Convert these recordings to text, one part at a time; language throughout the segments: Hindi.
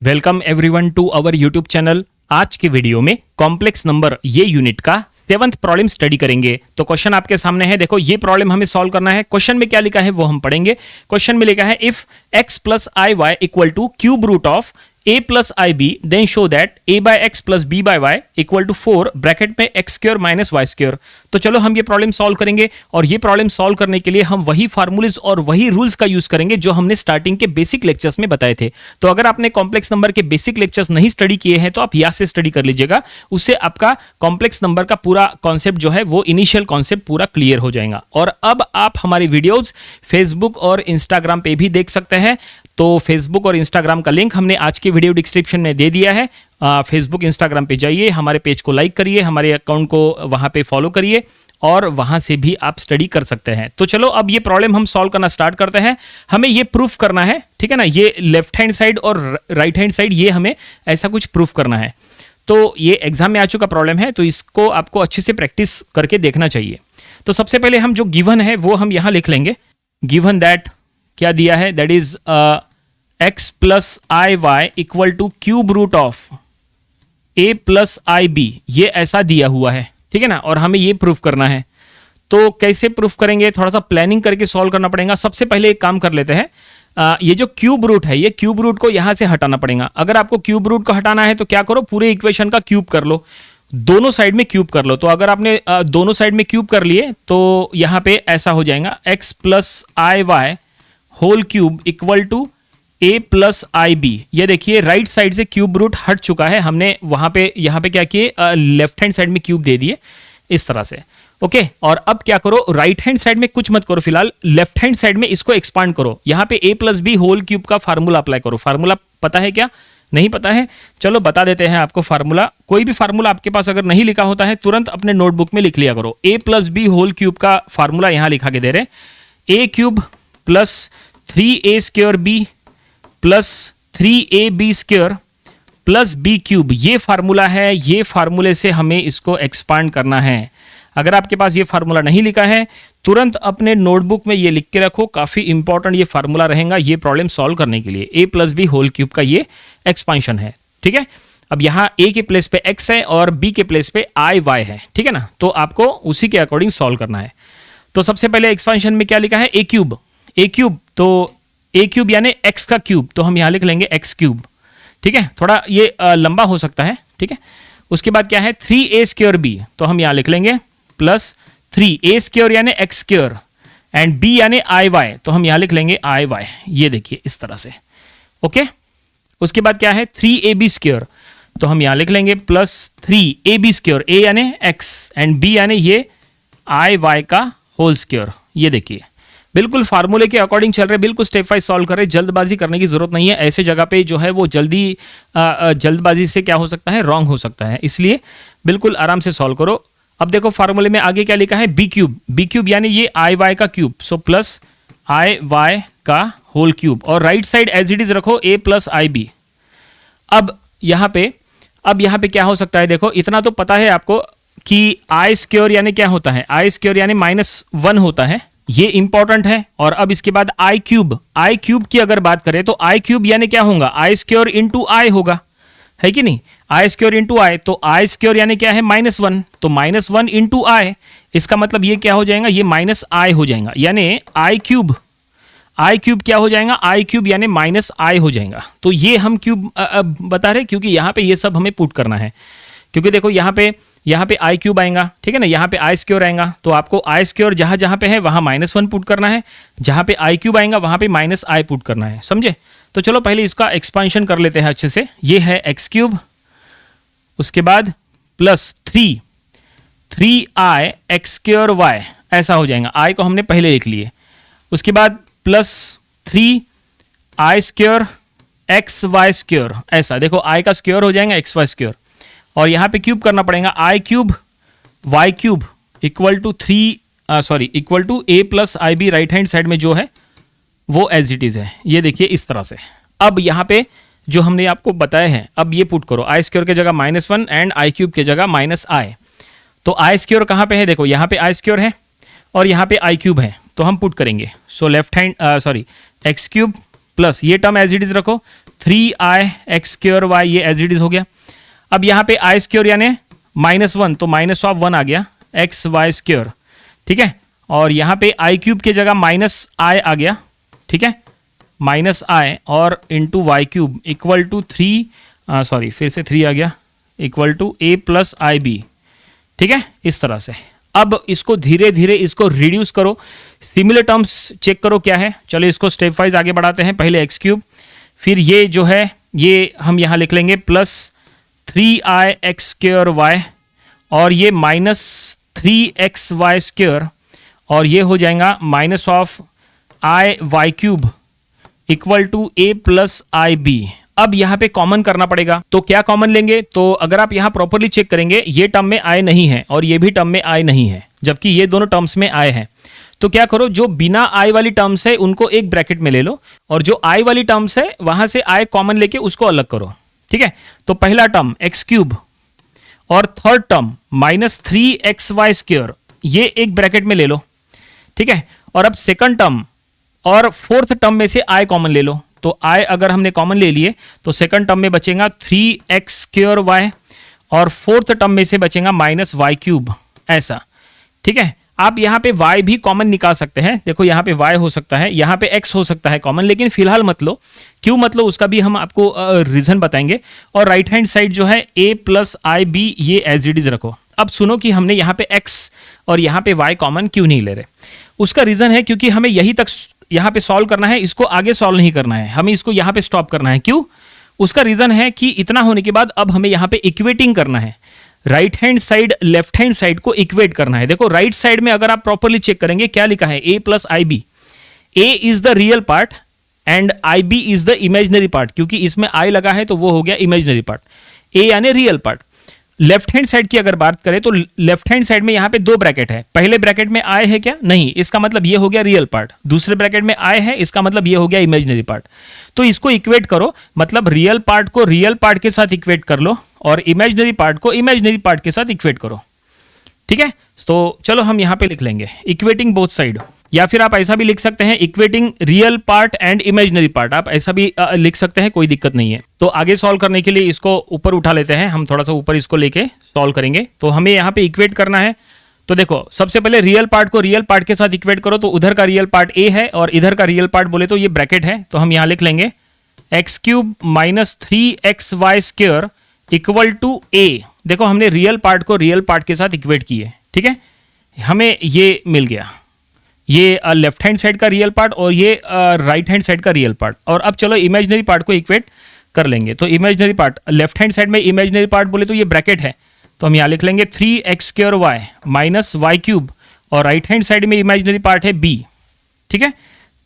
Welcome everyone to our YouTube channel. आज के वीडियो में कॉम्प्लेक्स नंबर ये यूनिट का 7th प्रॉब्लम स्टडी करेंगे। तो क्वेश्चन आपके सामने है, देखो ये प्रॉब्लम हमें सॉल्व करना है। क्वेश्चन में क्या लिखा है वो हम पढ़ेंगे। क्वेश्चन में लिखा है if x plus i y equal to cube root of a plus i b then show that a by x plus b by y equal to 4 bracket में x square minus y square. तो चलो हम ये प्रॉब्लम सॉल्व करेंगे, और ये प्रॉब्लम सॉल्व करने के लिए हम वही फार्मूलेज और वही रूल्स का यूज करेंगे जो हमने स्टार्टिंग के बेसिक लेक्चर्स में बताए थे। तो अगर आपने कॉम्प्लेक्स नंबर के बेसिक लेक्चर्स नहीं स्टडी किए हैं तो आप यहाँ से स्टडी कर लीजिएगा, उससे आपका कॉम्प्लेक्स नंबर का पूरा कॉन्सेप्ट जो है वो इनिशियल कॉन्सेप्ट पूरा क्लियर हो जाएगा। और अब आप हमारी वीडियोज फेसबुक और इंस्टाग्राम पे भी देख सकते हैं। तो फेसबुक और इंस्टाग्राम का लिंक हमने आज के वीडियो डिस्क्रिप्शन में दे दिया है। फेसबुक इंस्टाग्राम पे जाइए, हमारे पेज को लाइक करिए, हमारे अकाउंट को वहां पे फॉलो करिए और वहां से भी आप स्टडी कर सकते हैं। तो चलो अब ये प्रॉब्लम हम सॉल्व करना स्टार्ट करते हैं। हमें ये प्रूफ करना है, ठीक है ना, ये लेफ्ट हैंड साइड और राइट हैंड साइड ये हमें ऐसा कुछ प्रूफ करना है। तो ये एग्जाम में आ चुका प्रॉब्लम है, तो इसको आपको अच्छे से प्रैक्टिस करके देखना चाहिए। तो सबसे पहले हम जो गिवन है वो हम यहां लिख लेंगे। गिवन दैट क्या दिया है, that is x plus i y equal to cube root of a plus i b, ये ऐसा दिया हुआ है, ठीक है ना, और हमें ये प्रूफ करना है। तो कैसे प्रूफ करेंगे, थोड़ा सा प्लानिंग करके सॉल्व करना पड़ेगा। सबसे पहले एक काम कर लेते हैं, ये जो क्यूब रूट है, ये क्यूब रूट को यहां से हटाना पड़ेगा। अगर आपको क्यूब रूट को हटाना है तो क्या करो, पूरे इक्वेशन का क्यूब कर लो, दोनों साइड में क्यूब कर लो। तो अगर आपने दोनों साइड में क्यूब कर लिए तो यहां पे ऐसा हो जाएगा x plus i y whole cube equal to a plus i b. ये देखिए राइट साइड से क्यूब रूट हट चुका है, हमने वहां पे यहाँ पे क्या किए, लेफ्ट हैंड साइड में क्यूब दे दिए इस तरह से। ओके, और अब क्या करो, राइट हैंड साइड में कुछ मत करो फिलहाल, लेफ्ट हैंड साइड में इसको एक्सपांड करो। यहाँ पे a plus b whole cube का फार्मूला अप्लाई करो। फार्मूला पता है क्या, नहीं पता है, चलो बता देते हैं आपको फार्मूला। कोई भी फार्मूला आपके पास अगर नहीं लिखा होता है तुरंत अपने नोटबुक में लिख लिया करो। a plus b whole cube का फार्मूला यहाँ लिखा के दे रहे, a cube plus 3a square b plus 3ab square plus b cube, ये फार्मूला है। ये फार्मूले से हमें इसको एक्सपांड करना है। अगर आपके पास ये फार्मूला नहीं लिखा है तुरंत अपने नोटबुक में ये लिख के रखो, काफी इंपॉर्टेंट ये फार्मूला रहेगा ये प्रॉब्लम सॉल्व करने के लिए। a plus b whole cube का ये एक्सपांशन है, ठीक है। अब यहाँ a के प्लेस पे x है और b के प्लेस पे आई वाई है, ठीक है ना, तो आपको उसी के अकॉर्डिंग सॉल्व करना है। तो सबसे पहले एक्सपांशन में क्या लिखा है, a क्यूब, तो a क्यूब यानी x का क्यूब, तो हम यहाँ लिख लेंगे x क्यूब, ठीक है। थोड़ा ये लंबा हो सकता है, ठीक है। उसके बाद क्या है 3a स्क्वायर b, तो हम यहाँ लिख लेंगे प्लस 3a स्क्वायर यानी x स्क्वायर एंड b यानी आई वाई, तो हम यहाँ लिख लेंगे आई वाई, ये देखिए इस तरह से। ओके, उसके बाद क्या है 3ab स्क्वायर, तो हम यहाँ लिख लेंगे प्लस 3ab स्क्वायर, a यानी x एंड b यानी ये आई वाई का होल स्क्वायर। ये देखिए बिल्कुल फार्मूले के अकॉर्डिंग चल रहे, बिल्कुल स्टेप वाइज सॉल्व कर रहे, जल्दबाजी करने की जरूरत नहीं है। ऐसे जगह पे जो है वो जल्दबाजी से क्या हो सकता है, रॉन्ग हो सकता है, इसलिए बिल्कुल आराम से सॉल्व करो। अब देखो फार्मूले में आगे क्या लिखा है, बी क्यूब यानी ये आई वाई का cube, so plus i y का होल क्यूब, और right side as it is रखो a प्लस आई बी। अब यहाँ पे क्या हो सकता है, देखो इतना तो पता है आपको कि आई स्क्वायर यानी क्या होता है, आई स्क्वायर यानी -1 होता है, ये इंपॉर्टेंट है। और अब इसके बाद आई क्यूब की अगर बात करें तो आई क्यूब यानी क्या होगा, आई स्क्वायर इंटू आई होगा, है कि नहीं, आई स्क्वायर इंटू आई, तो आई स्क्वायर यानी क्या है -1, तो -1 इंटू आई, इसका मतलब ये क्या हो जाएगा, ये माइनस आई हो जाएगा, यानी आई क्यूब क्या हो जाएगा, आई क्यूब यानी माइनस आई हो जाएगा। तो ये हम क्यूब बता रहे क्योंकि यहाँ पे ये सब हमें पुट करना है, क्योंकि देखो यहाँ पे आई क्यूब आएगा, ठीक है ना, यहाँ पे आई स्क्वायर आएगा, तो आपको आई स्क्वायर जहां पे है वहां -1 पुट करना है, जहां पे आई क्यूब आएगा वहां पे माइनस आई पुट करना है, समझे। तो चलो पहले इसका एक्सपांशन कर लेते हैं अच्छे से। ये है एक्स क्यूब, उसके बाद plus 3i x square Y, ऐसा हो जाएगा, आई को हमने पहले लिख लिए। उसके बाद plus 3i square x y square, ऐसा देखो आई का स्क्वायर हो जाएगा एक्स वाई स्क्वायर, और यहाँ पे क्यूब करना पड़ेगा, i cube y cube equal to a plus i b, right hand side में जो है वो एज इट इज है, ये देखिए इस तरह से। अब यहाँ पे जो हमने आपको बताया है, अब ये पुट करो, आई स्क्वायर की जगह -1 एंड आई क्यूब की जगह -i। तो आई स्क्वायर कहाँ पे है, देखो यहाँ पे आई स्क्वायर है और यहाँ पे आई क्यूब है, तो हम पुट करेंगे। So left hand axe cube plus ये टर्म एज इट इज रखो, 3i(x²) y, ये एज इट इज हो गया। अब यहाँ पे i² यानी -1, तो -1 आ गया x(y²), ठीक है। और यहाँ पे i³ की जगह -i आ गया, ठीक है, -i और into y³ equal to 3, sorry फिर से 3 आ गया, इक्वल टू a + ib, ठीक है, इस तरह से। अब इसको धीरे धीरे इसको रिड्यूस करो, सिमिलर टर्म्स चेक करो क्या है। चलो इसको स्टेप वाइज आगे बढ़ाते हैं। पहले x³, फिर ये जो है ये हम यहाँ लिख लेंगे +3i(x²) y, और ये -3xy² और ये हो जाएगा -i(y³) equal to a + ib। अब यहाँ पे कॉमन करना पड़ेगा, तो क्या कॉमन लेंगे? तो अगर आप यहाँ प्रॉपरली चेक करेंगे, ये टर्म में i नहीं है और ये भी टर्म में i नहीं है, जबकि ये दोनों टर्म्स में i है। तो क्या करो, जो बिना i वाली टर्म्स है उनको एक ब्रैकेट में ले लो, और जो i वाली टर्म्स है वहां से i कॉमन लेके उसको अलग करो, ठीक है। तो पहला टर्म x³ और थर्ड टर्म -3xy², ये एक ब्रैकेट में ले लो, ठीक है। और अब सेकंड टर्म और फोर्थ टर्म में से i कॉमन ले लो। तो i अगर हमने कॉमन ले लिए तो सेकंड टर्म में बचेगा 3x² y और फोर्थ टर्म में से बचेगा -y³, ऐसा, ठीक है। आप यहाँ पे y भी कॉमन निकाल सकते हैं। देखो यहाँ पे y हो सकता है, यहाँ पे x हो सकता है कॉमन, लेकिन फिलहाल मत लो। क्यों मत लो उसका भी हम आपको रीजन बताएंगे। और राइट हैंड साइड जो है a + ib, ये एज इट इज रखो। अब सुनो कि हमने यहाँ पे x और यहाँ पे y कॉमन क्यों नहीं ले रहे। उसका रीजन है क्योंकि हमें यही तक यहाँ पे सॉल्व करना है, इसको आगे सॉल्व नहीं करना है, हमें इसको यहाँ पे स्टॉप करना है। क्यों? उसका रीजन है कि इतना होने के बाद अब हमें यहाँ पे इक्वेटिंग करना है, right hand side left hand side को इक्वेट करना है। देखो राइट साइड में अगर आप प्रॉपरली चेक करेंगे क्या लिखा है, a + ib, a is the real part and ib is the imaginary part, क्योंकि इसमें i लगा है तो वो हो गया इमेजिनरी पार्ट, a यानी real part. Left hand side की अगर बात करें तो लेफ्ट हैंड साइड में यहाँ पे दो ब्रैकेट है, पहले ब्रैकेट में i है क्या? नहीं, इसका मतलब ये हो गया रियल पार्ट। दूसरे ब्रैकेट में i है, इसका मतलब ये हो गया इमेजिनरी पार्ट। तो इसको इक्वेट करो, मतलब रियल पार्ट को रियल पार्ट के साथ इक्वेट कर लो और इमेजिनरी पार्ट को इमेजिनरी पार्ट के साथ इक्वेट करो, ठीक है। तो चलो हम यहाँ पे लिख लेंगे इक्वेटिंग बोथ साइड, या फिर आप ऐसा भी लिख सकते हैं equating real part and imaginary part, आप ऐसा भी लिख सकते हैं, कोई दिक्कत नहीं है। तो आगे सॉल्व करने के लिए इसको ऊपर उठा लेते हैं, हम थोड़ा सा ऊपर इसको लेके सॉल्व करेंगे। तो हमें यहाँ पे इक्वेट करना है। तो देखो सबसे पहले रियल पार्ट को रियल पार्ट के साथ इक्वेट करो, तो उधर का रियल पार्ट a है और इधर का रियल पार्ट बोले तो ये ब्रैकेट है, तो हम यहाँ लिख लेंगे x³ - 3xy² equal to a। देखो हमने रियल पार्ट को रियल पार्ट के साथ इक्वेट किए, ठीक है, हमें ये मिल गया, ये लेफ्ट हैंड साइड का रियल पार्ट और ये राइट हैंड साइड का रियल पार्ट। और अब चलो इमेजिनरी पार्ट को इक्वेट कर लेंगे। तो imaginary part, left hand side में इमेजिनरी पार्ट बोले तो ये ब्रैकेट है, तो हम यहाँ लिख लेंगे 3x² y -y³ और राइट हैंड साइड में इमेजिनरी पार्ट है b, ठीक है।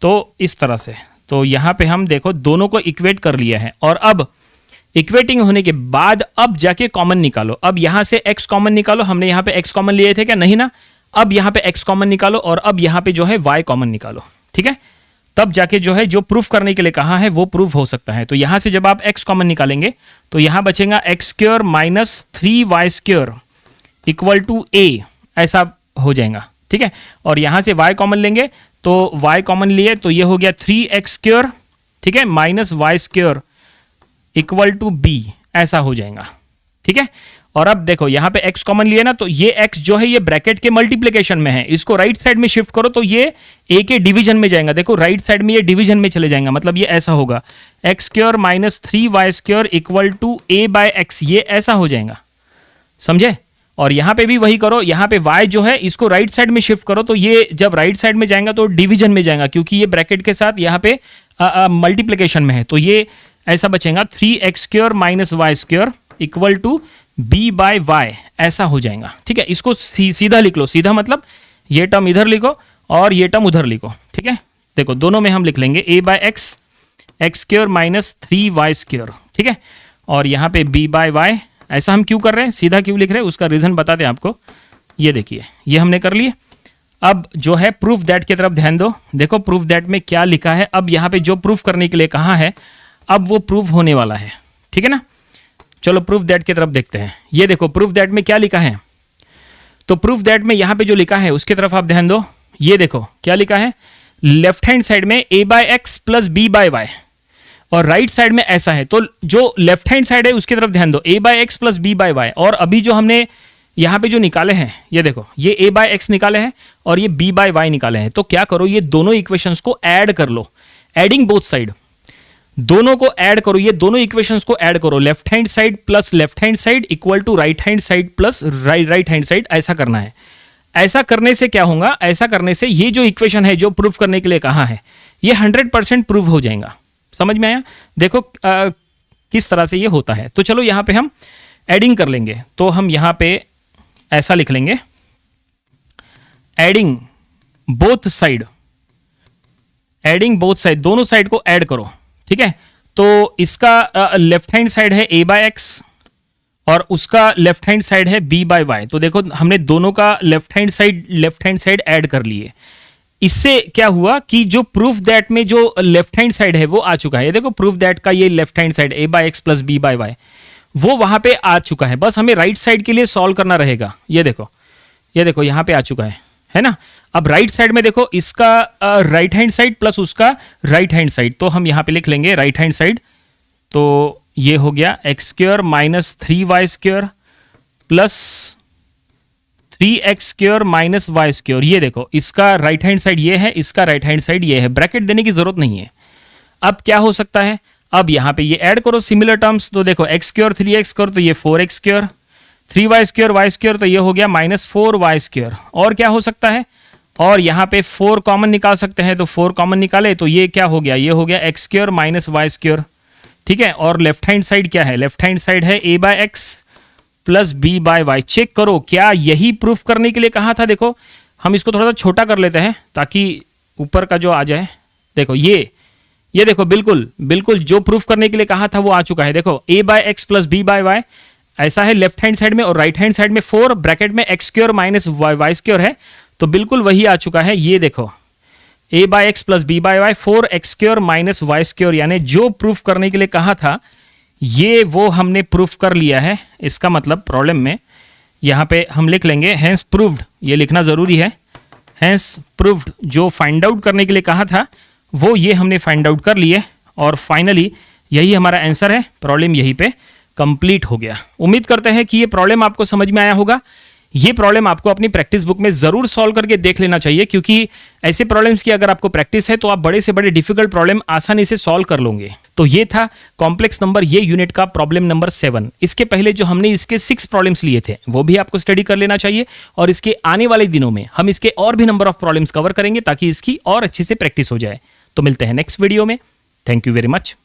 तो इस तरह से, तो यहाँ पे हम देखो दोनों को इक्वेट कर लिया है। और अब इक्वेटिंग होने के बाद अब जाके कॉमन निकालो। अब यहाँ से x कॉमन निकालो, हमने यहाँ पे x कॉमन लिए थे क्या? नहीं ना। अब यहाँ पे x कॉमन निकालो और अब यहाँ पे जो है y कॉमन निकालो, ठीक है। तब जाके जो है जो प्रूफ करने के लिए कहा है वो प्रूफ हो सकता है। तो यहाँ से जब आप x कॉमन निकालेंगे तो यहाँ बचेगा x² - 3y² equal to a, ऐसा हो जाएगा, ठीक है। और यहाँ से y कॉमन लेंगे तो y कॉमन लिए तो ये हो गया 3x², ठीक है, -y² इक्वल टू b, ऐसा हो जाएगा, ठीक है। और अब देखो यहाँ पे x कॉमन लिए ना, तो ये x जो है ये ब्रैकेट के मल्टीप्लिकेशन में है, इसको राइट साइड में शिफ्ट करो तो ये a के डिवीजन में जाएगा। देखो राइट साइड में ये डिवीजन में चले जाएगा, मतलब ये ऐसा होगा x² - 3y² equal to a/x, ये ऐसा हो जाएगा, समझे। और यहाँ पे भी वही करो, यहाँ पे y जो है इसको राइट साइड में शिफ्ट करो तो ये जब राइट साइड में जाएगा तो डिवीजन में जाएगा, क्योंकि ये ब्रैकेट के साथ यहाँ पे मल्टीप्लिकेशन में है। तो ये ऐसा बचेगा 3x² - y² equal to b/y, ऐसा हो जाएगा, ठीक है। इसको सीधा लिख लो, सीधा मतलब ये टर्म इधर लिखो और ये टर्म उधर लिखो, ठीक है। देखो दोनों में हम लिख लेंगे a/x x² - 3y², ठीक है। और यहाँ पे b/y, ऐसा हम क्यों कर रहे हैं, सीधा क्यों लिख रहे हैं, उसका रीजन बताते हैं आपको। ये देखिए ये हमने कर लिए। अब जो है प्रूफ दैट की तरफ ध्यान दो। देखो प्रूफ दैट में क्या लिखा है, अब यहाँ पे जो प्रूफ करने के लिए कहा है अब वो प्रूफ होने वाला है, ठीक है ना। चलो प्रूफ दैट की तरफ देखते हैं। ये देखो प्रूफ दैट में क्या लिखा है, तो प्रूफ दैट में यहाँ पे जो लिखा है उसकी तरफ आप ध्यान दो। ये देखो क्या लिखा है, लेफ्ट हैंड साइड में a/x + b/y और राइट साइड में ऐसा है, तो जो लेफ्ट हैंड साइड है उसकी तरफ ध्यान दो, a by x plus b by y. और अभी जो हमने यहाँ पे जो निकाले हैं, ये देखो, ये a बाय एक्स निकाले हैं और ये b बाय वाई निकाले हैं। तो क्या करो, ये दोनों इक्वेशंस को ऐड कर लो, एडिंग बोथ साइड, दोनों को ऐड करो, ये दोनों इक्वेशंस को ऐड करो, left hand side plus left hand side equal to right hand side plus right hand side, ऐसा करना है। ऐसा करने से क्या होगा, ऐसा करने से ये जो इक्वेशन है जो प्रूफ करने के लिए कहा है, ये 100% प्रूव हो जाएगा। समझ में आया? देखो किस तरह से ये होता है। तो चलो यहां पे हम एडिंग कर लेंगे, तो हम यहां पे ऐसा लिख लेंगे, adding both side, adding both side, दोनों साइड को ऐड करो, ठीक है। तो इसका लेफ्ट हैंड साइड है a बाय एक्स और उसका लेफ्ट हैंड साइड है b बाय वाई। तो देखो हमने दोनों का लेफ्ट हैंड साइड ऐड कर लिए। इससे क्या हुआ कि जो प्रूफ दैट में जो लेफ्ट हैंड साइड है वो आ चुका है। ये देखो प्रूफ दैट का ये left hand side a by x plus b by y वो वहां पे आ चुका है। बस हमें राइट साइड के लिए सॉल्व करना रहेगा। ये देखो यहां पे आ चुका है ना। अब राइट साइड में देखो, इसका राइट हैंड साइड प्लस उसका राइट हैंड साइड, तो हम यहां पे लिख लेंगे राइट हैंड साइड, तो ये हो गया x square minus 3y square plus 3x square minus y square. ये देखो इसका राइट हैंड साइड ये है, इसका राइट हैंड साइड ये है, ब्रैकेट देने की जरूरत नहीं है। अब क्या हो सकता है, अब यहां पे ये ऐड करो सिमिलर टर्म्स, तो देखो एक्स स्क्वायर 3x स्क्वायर तो ये 4x square, 3y square Y square तो ये हो गया माइनस 4y स्क्वायर। और क्या हो सकता है, और यहां पे 4 कॉमन निकाल सकते हैं, तो 4 कॉमन निकाले तो ये क्या हो गया, ये हो गया x square minus y square, ठीक है। और लेफ्ट हैंड साइड क्या है, लेफ्ट हैंड साइड है a by x plus b by y. Check करो क्या यही प्रूफ करने के लिए कहा था। देखो हम इसको थोड़ा सा छोटा कर लेते हैं ताकि ऊपर का जो आ जाए। देखो ये देखो बिल्कुल जो प्रूफ करने के लिए कहा था वो आ चुका है। देखो a by x plus b by y ऐसा है लेफ्ट हैंड साइड में, और राइट हैंड साइड में 4 ब्रैकेट में x square minus y square है, तो बिल्कुल वही आ चुका है। ये देखो a by x plus b by y 4x square minus y square, यानी जो प्रूफ करने के लिए कहा था ये वो हमने प्रूफ कर लिया है। इसका मतलब प्रॉब्लम में यहाँ पे हम लिख लेंगे हैंस प्रूव्ड, ये लिखना जरूरी है। हैंस प्रूव्ड, जो फाइंड आउट करने के लिए कहा था वो ये हमने फाइंड आउट कर लिए, और फाइनली यही हमारा आंसर है। प्रॉब्लम यहीं पे कंप्लीट हो गया। उम्मीद करते हैं कि ये प्रॉब्लम आपको समझ में आया होगा। ये प्रॉब्लम आपको अपनी प्रैक्टिस बुक में जरूर सॉल्व करके देख लेना चाहिए, क्योंकि ऐसे प्रॉब्लम्स की अगर आपको प्रैक्टिस है तो आप बड़े से बड़े डिफिकल्ट प्रॉब्लम आसानी से सॉल्व कर लोगे। तो ये था कॉम्प्लेक्स नंबर ये यूनिट का प्रॉब्लम नंबर 7। इसके पहले जो हमने इसके 6 प्रॉब्लम्स लिए थे वो भी आपको स्टडी कर लेना चाहिए, और इसके आने वाले दिनों में हम इसके और भी नंबर ऑफ प्रॉब्लम्स कवर करेंगे ताकि इसकी और अच्छे से प्रैक्टिस हो जाए। तो मिलते हैं नेक्स्ट वीडियो में। Thank you very much.